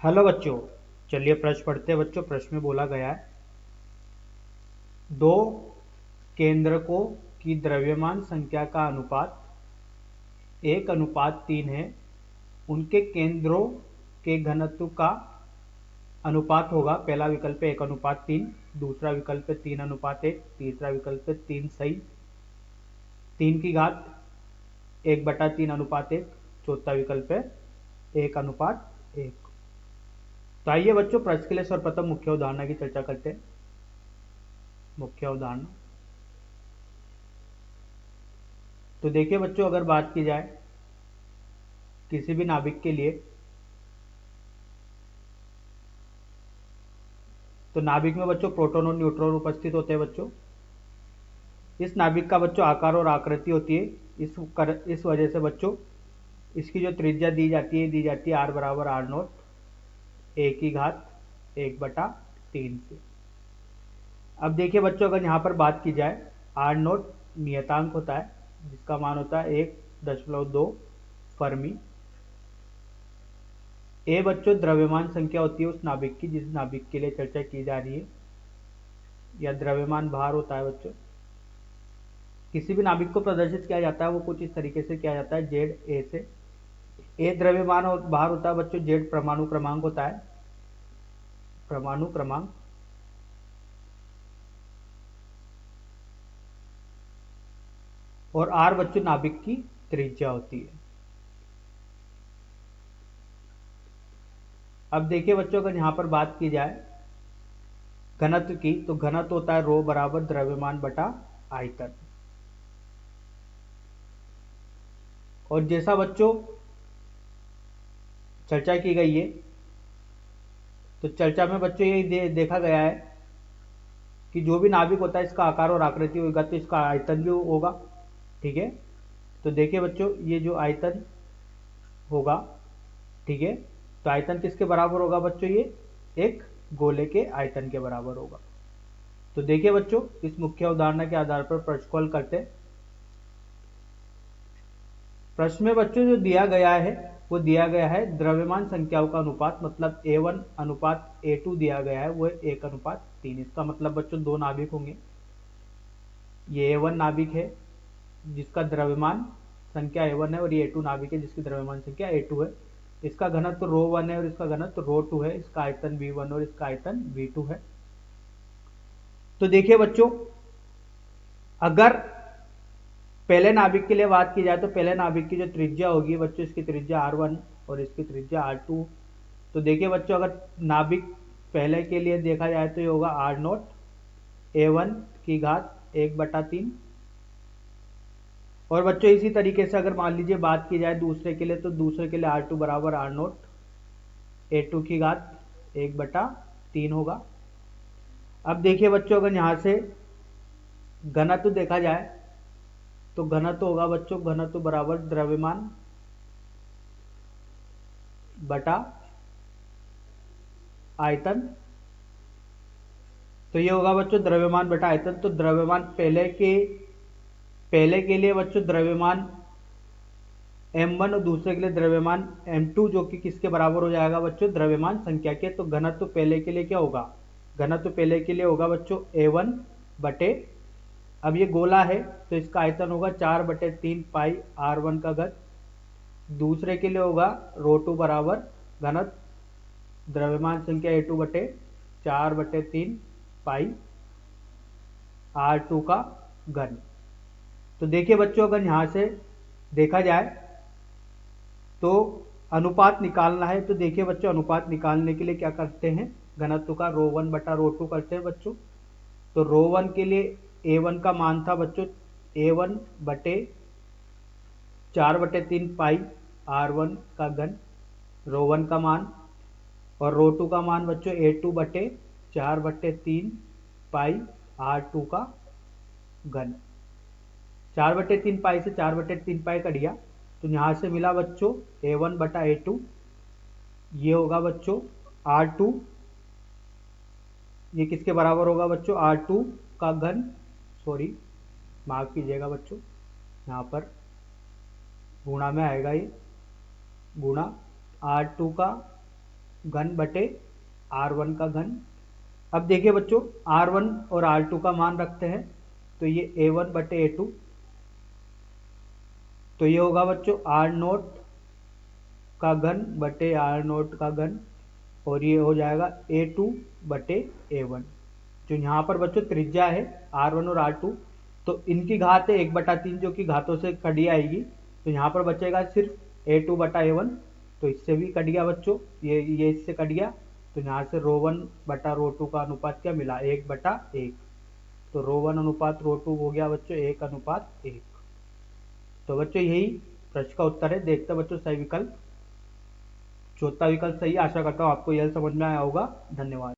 Hello बच्चों। चलिए प्रश्न पढ़ते हैं बच्चों। प्रश्न में बोला गया है दो केंद्रकों की द्रव्यमान संख्या का अनुपात 1:3 है। उनके केंद्रों के घनत्व का अनुपात होगा। पहला विकल्प है 1:3, दूसरा विकल्प है 3:1, तीसरा विकल्प है 3 सही 3 की घात 1/3:1, चौथा विकल्प है 1:1। तो आइए बच्चों प्रश्न के लिए सर्वप्रथम मुख्य उदाहरण की चर्चा करते हैं। मुख्य उदाहरण तो देखिए बच्चों, अगर बात की जाए किसी भी नाभिक के लिए, तो नाभिक में बच्चों प्रोटॉन और न्यूट्रॉन उपस्थित होते हैं बच्चों। इस नाभिक का बच्चों आकार और आकृति होती है। इस वजह से बच्चों इसकी जो त्रिज्या दी जाती है R बराबर R0 1/3 से। अब देखिए बच्चों, अगर यहाँ पर बात की जाए R0 नियतांक होता है जिसका मान होता है 1.2 फर्मी। ए बच्चों द्रव्यमान संख्या होती है उस नाभिक की जिस नाभिक के लिए चर्चा की जा रही है, या द्रव्यमान भार होता है बच्चों। किसी भी नाभिक को प्रदर्शित किया जाता है वो कुछ इस तरीके से किया जाता है जेड ए से। ए द्रव्यमान और भार होता है बच्चों, जेड परमाणु क्रमांक होता है, परमाणु क्रमांक। और आर बच्चों नाभिक की त्रिज्या होती है। अब देखिए बच्चों, अगर यहां पर बात की जाए घनत्व की, तो घनत्व होता है रो बराबर द्रव्यमान बटा आयतन। और जैसा बच्चों चर्चा की गई है, तो चर्चा में बच्चों ये देखा गया है कि जो भी नाभिक होता है इसका आकार और आकृति होगा तो इसका आयतन भी होगा। ठीक है, तो देखिए बच्चों ये जो आयतन होगा, ठीक है, तो आयतन किसके बराबर होगा बच्चों? ये एक गोले के आयतन के बराबर होगा। तो देखिए बच्चों, इस मुख्य उदाहरण के आधार पर प्रश्न को हल करते हैं। प्रश्न में बच्चों जो दिया गया है वो दिया गया है द्रव्यमान संख्याओं का अनुपात, मतलब A1:A2 दिया गया है, वो 1:3। इसका मतलब बच्चों दो नाभिक होंगे। ये A1 नाभिक है जिसका द्रव्यमान संख्या A1 है, और ये A2 नाभिक है जिसकी द्रव्यमान संख्या A2 है। इसका घनत्व ρ1 है और इसका घनत्व ρ2 है। इसका आयतन V1 और इसका आयतन V2 है। तो देखिए बच्चों, अगर पहले नाभिक के लिए बात की जाए तो पहले नाभिक की जो त्रिज्या होगी बच्चों, इसकी त्रिज्या R1 और इसकी त्रिज्या R2। तो देखिए बच्चों, अगर नाभिक पहले के लिए देखा जाए तो ये होगा R0 A1/1/3। और बच्चों इसी तरीके से अगर मान लीजिए बात की जाए दूसरे के लिए, तो दूसरे के लिए R2 बराबर R0 A2/1/3 होगा। अब देखिए बच्चों, अगर यहाँ से घनत्व देखा जाए तो घनत्व होगा बच्चों, घनत्व बराबर द्रव्यमान बटा आयतन। तो ये होगा बच्चों द्रव्यमान बटा आयतन। तो द्रव्यमान पहले के लिए बच्चों द्रव्यमान m1 और दूसरे के लिए द्रव्यमान m2, जो कि किसके बराबर हो जाएगा बच्चों? द्रव्यमान संख्या के। तो घनत्व पहले के लिए क्या होगा? घनत्व पहले के लिए होगा बच्चों A1 बटे, अब ये गोला है तो इसका आयतन होगा 4/3 पाई R1 का घन। दूसरे के लिए होगा ρ2 बराबर घनत्व द्रव्यमान संख्या A2 बटे 4/3 पाई R2 का घन। तो देखिए बच्चों, अगर यहां से देखा जाए तो अनुपात निकालना है। तो देखिए बच्चों, अनुपात निकालने के लिए क्या करते हैं? घनत्व का ρ1 बटा ρ2 करते हैं बच्चों। तो ρ1 के लिए A1 का मान था बच्चों A1 बटे 4/3 पाई R1 का घन, ρ1 का मान, और ρ2 का मान बच्चों A2 बटे 4/3 पाई R2 का घन। 4/3 पाई से 4/3 पाई कट गया, तो यहाँ से मिला बच्चों A1 बटा A2। ये होगा बच्चों R2, ये किसके बराबर होगा बच्चों? R2 का घन, सॉरी माफ कीजिएगा बच्चों, यहाँ पर गुणा में आएगा, ये गुणा R2 का घन बटे R1 का घन। अब देखिए बच्चों, R1 और R2 का मान रखते हैं, तो ये A1 बटे A2, तो ये होगा बच्चों R0 का घन बटे R0 का घन, और ये हो जाएगा A2 बटे A1। जो यहाँ पर बच्चों त्रिज्या है R1 और R2, तो इनकी घात है 1/3, जो कि घातों से कटी आएगी, तो यहाँ पर बचेगा सिर्फ A2 बटा A1। तो इससे भी कट गया बच्चों, ये इससे कट गया, तो यहाँ से ρ1 बटा ρ2 का अनुपात क्या मिला, 1/1। तो ρ1 अनुपात ρ2 हो गया बच्चों 1:1। तो बच्चों यही प्रश्न का उत्तर है। देखते हैं बच्चों सही विकल्प, चौथा विकल्प सही। आशा करता हूँ आपको यह समझ में आया होगा। धन्यवाद।